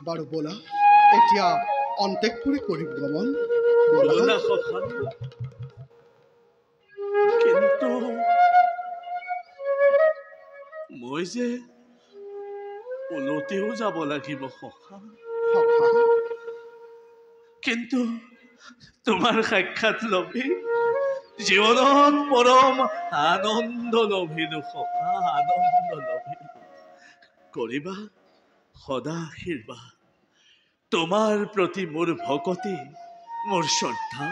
বাৰু বলা এতিয়া অন্তেকপুৰে কৰি গমন বলা কিন্তু মই যে উলতেও যাব লাগিব কিন্তু তোমাৰ সাক্ষাৎ লবি জীৱনত পৰম আনন্দ লভিলো আনন্দ লভিলো কৰিবা সদা আশীৰ্বাদ তোমাৰ প্ৰতি মোৰ ভকতি মোৰ শ্ৰদ্ধা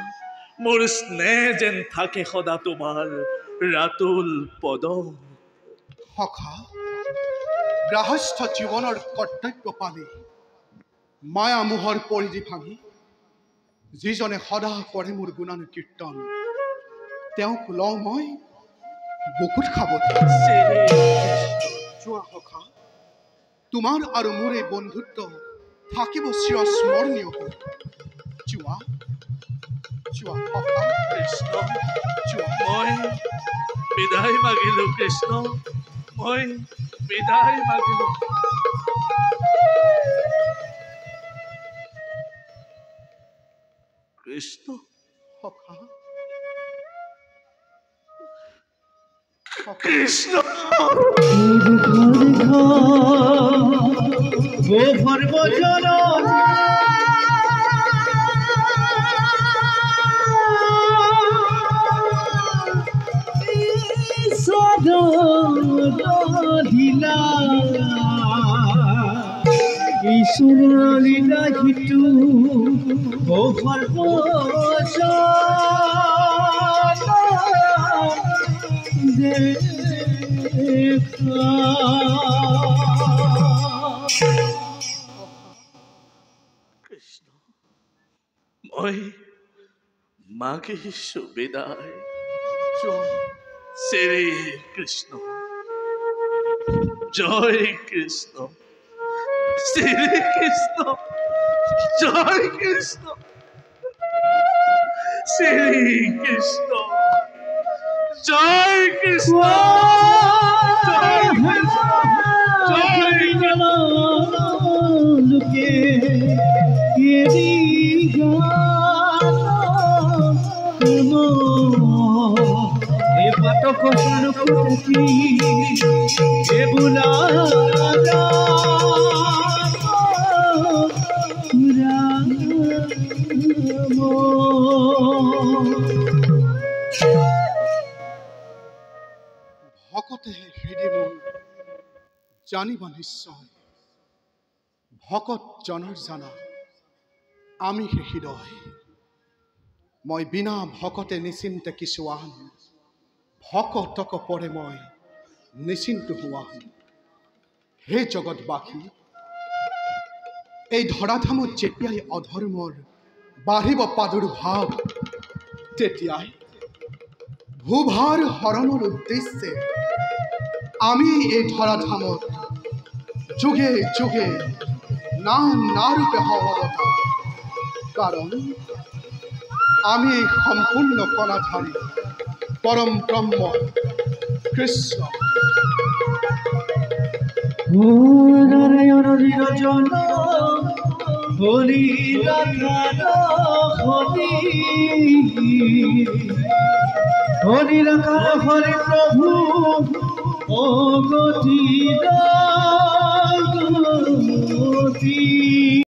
মোৰ স্নেহ যেন থাকে সদা তোমাৰ ৰাতুল পদ সখা গৃহস্থ জীৱনৰ কৰ্তব্য পালি মায়া মোহৰ পৰিধি ভাঙি যিজনে সদা কৰে মোৰ গুণানুকীৰ্তন তেওঁক লওঁ মই বুকুত খাব যোৱা সখা তোমাৰ আৰু মোৰ এই বন্ধুত্ব থাকিব চিৰস্মৰণীয় হৈ যোৱা যোৱা সখা কৃষ্ণ মই বিদায় মাগিলো কৃষ্ণ মই বিদায় মাগিলো কৃষ্ণ সখা কৃষ্ণ ঈশ্বৰ লীলা হিতু ও সৰ্বজন কৃষ্ণ মই মাগিছো বিদায় শ্ৰী কৃষ্ণ জয় কৃষ্ণ শ্ৰী কৃষ্ণ জয় কৃষ্ণ শ্ৰী কৃষ্ণ জয় কৃষ্ণ জয় কৃষ্ণ জয় লোকে পাতক কি বোলা ভকতে হৃদয় মন জানিবা নিশ্চয় ভকত জনৰ জানা আমি হৃদয় মই বিনা ভকতে নিচিন্তে কিছুৱান ভকতক পৰে মই নিচিন্ত হোৱান হে জগতবাসী এই ধৰাধামত যেতিয়াই অধৰ্মৰ বাঢ়িব প্ৰাদুৰ্ভাৱ তেতিয়াই ভূভাৰ হৰণৰ উদ্দেশ্যে আমি এই ধৰাধামত যুগে যুগে নাৰূপে অৱতাৰ কাৰণ আমি সম্পূৰ্ণ কলাধাৰী পৰম ব্ৰহ্ম কৃষ্ণ নাৰায়ণ নিৰঞ্জন হৰি ৰাখাৰ হৰি হৰি ৰাখাৰ হৰি প্ৰভু ও গতিৰ